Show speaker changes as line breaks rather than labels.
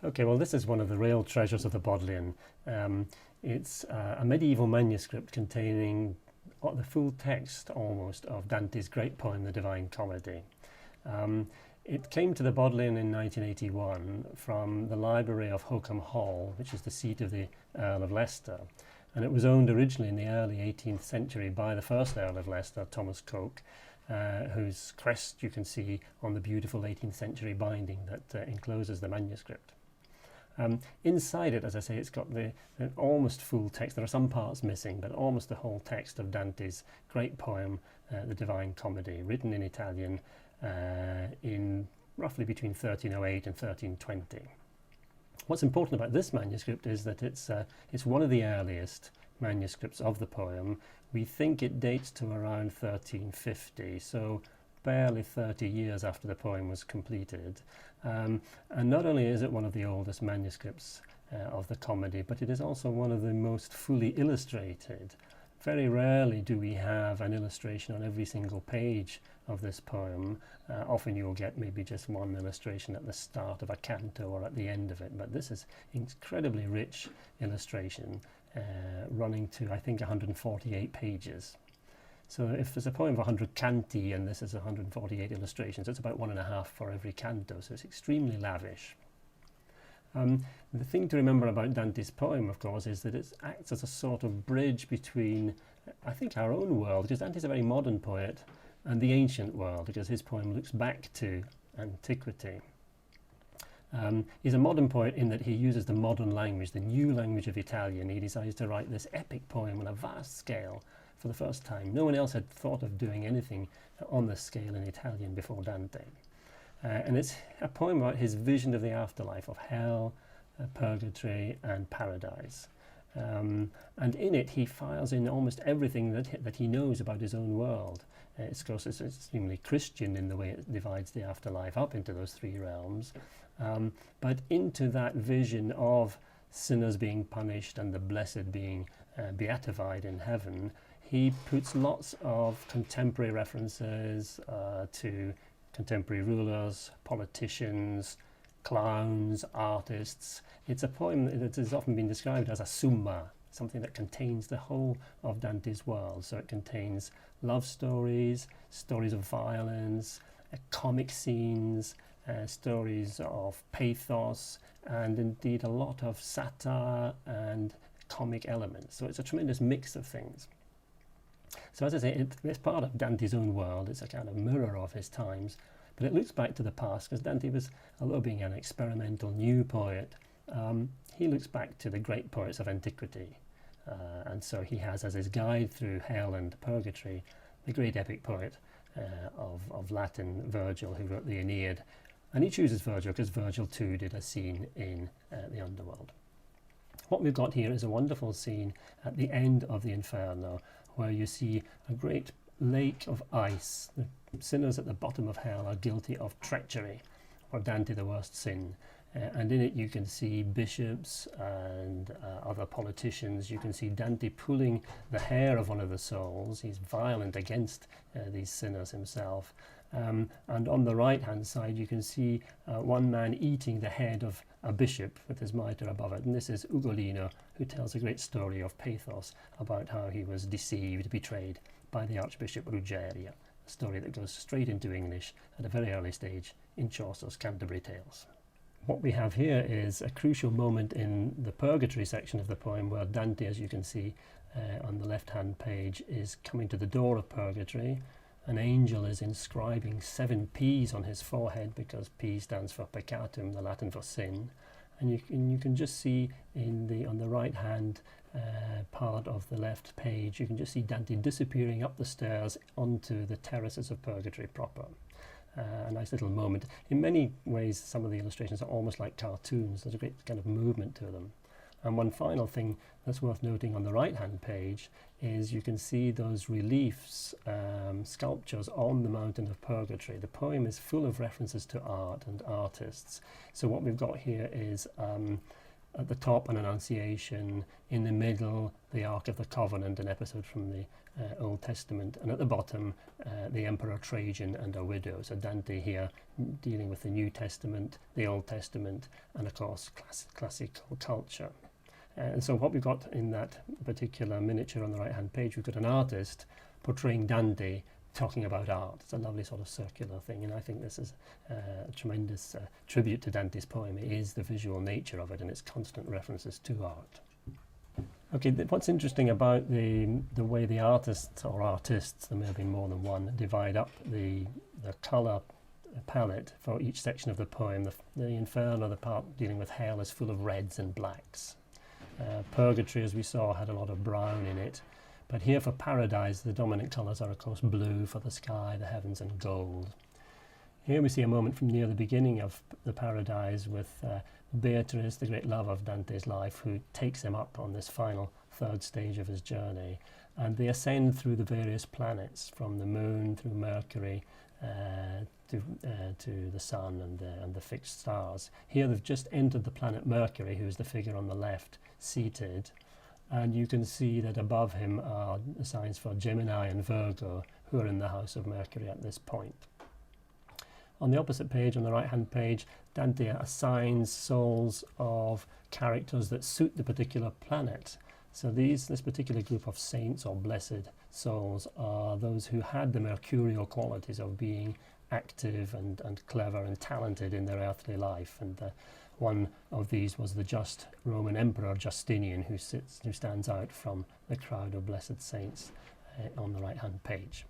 Okay, well, this is one of the real treasures of the Bodleian. It's a medieval manuscript containing the full text, almost, of Dante's great poem, The Divine Comedy. It came to the Bodleian in 1981 from the library of Holkham Hall, which is the seat of the Earl of Leicester. And it was owned originally in the early 18th century by the first Earl of Leicester, Thomas Coke, whose crest you can see on the beautiful 18th century binding that encloses the manuscript. Inside it, as I say, it's got the almost full text. There are some parts missing, but almost the whole text of Dante's great poem, The Divine Comedy, written in Italian in roughly between 1308 and 1320. What's important about this manuscript is that it's one of the earliest manuscripts of the poem. We think it dates to around 1350, so barely 30 years after the poem was completed. And not only is it one of the oldest manuscripts of the comedy, but it is also one of the most fully illustrated. Very rarely do we have an illustration on every single page of this poem. Often you'll get maybe just one illustration at the start of a canto or at the end of it, but this is incredibly rich illustration running to, I think, 148 pages. So if there's a poem of 100 canti and this is 148 illustrations, it's about 1.5 for every canto, so it's extremely lavish. The thing to remember about Dante's poem, of course, is that it acts as a sort of bridge between, I think, our own world, because Dante's a very modern poet, and the ancient world, because his poem looks back to antiquity. He's a modern poet in that he uses the modern language, the new language of Italian. He decides to write this epic poem on a vast scale for the first time. No one else had thought of doing anything on this scale in Italian before Dante. And it's a poem about his vision of the afterlife, of hell, purgatory and paradise. And in it he files in almost everything that he knows about his own world. It's, of course, it's extremely Christian in the way it divides the afterlife up into those three realms. But into that vision of sinners being punished and the blessed being beatified in heaven, he puts lots of contemporary references to contemporary rulers, politicians, clowns, artists. It's a poem that has often been described as a summa, something that contains the whole of Dante's world. So it contains love stories, stories of violence, comic scenes, stories of pathos, and indeed a lot of satire and comic elements. So it's a tremendous mix of things. So as I say, it's part of Dante's own world. It's a kind of mirror of his times, but it looks back to the past, because Dante was, although being an experimental new poet, he looks back to the great poets of antiquity. And so he has as his guide through hell and purgatory the great epic poet of Latin, Virgil, who wrote the Aeneid. And he chooses Virgil because Virgil too did a scene in the underworld. What we've got here is a wonderful scene at the end of the Inferno, where you see a great lake of ice. The sinners at the bottom of hell are guilty of treachery, or Dante the worst sin. And in it you can see bishops and other politicians. You can see Dante pulling the hair of one of the souls. He's violent against these sinners himself. And on the right hand side you can see one man eating the head of a bishop with his mitre above it. And this is Ugolino, who tells a great story of pathos about how he was deceived, betrayed by the Archbishop Ruggieri, a story that goes straight into English at a very early stage in Chaucer's Canterbury Tales. What we have here is a crucial moment in the Purgatory section of the poem, where Dante, as you can see on the left-hand page, is coming to the door of Purgatory. An angel is inscribing 7 P's on his forehead, because P stands for peccatum, the Latin for sin. And you can just see on the right-hand part of the left page, you can just see Dante disappearing up the stairs onto the terraces of Purgatory proper. A nice little moment. In many ways, some of the illustrations are almost like cartoons. There's a great kind of movement to them. And one final thing that's worth noting on the right-hand page is you can see those reliefs, sculptures on the mountain of Purgatory. The poem is full of references to art and artists. So what we've got here is At the top, an Annunciation. In the middle, the Ark of the Covenant, an episode from the Old Testament. And at the bottom, the Emperor Trajan and a widow. So Dante here dealing with the New Testament, the Old Testament, and of course classical culture. And so what we've got in that particular miniature on the right-hand page, we've got an artist portraying Dante talking about art. It's a lovely sort of circular thing, and I think this is a tremendous tribute to Dante's poem. It is the visual nature of it and its constant references to art. Okay, what's interesting about the way the artists, there may have been more than one, divide up the colour palette for each section of the poem. The Inferno, the part dealing with hell, is full of reds and blacks. Purgatory, as we saw, had a lot of brown in it. But here for Paradise, the dominant colours are, of course, blue for the sky, the heavens, and gold. Here we see a moment from near the beginning of the Paradise with Beatrice, the great love of Dante's life, who takes him up on this final third stage of his journey. And they ascend through the various planets, from the moon through Mercury to the sun and the fixed stars. Here they've just entered the planet Mercury, who is the figure on the left, seated. And you can see that above him are the signs for Gemini and Virgo, who are in the house of Mercury at this point. On the opposite page, on the right-hand page, Dante assigns souls of characters that suit the particular planet. So this particular group of saints or blessed souls are those who had the mercurial qualities of being active and clever and talented in their earthly life. And one of these was the just Roman Emperor Justinian, who stands out from the crowd of blessed saints on the right-hand page.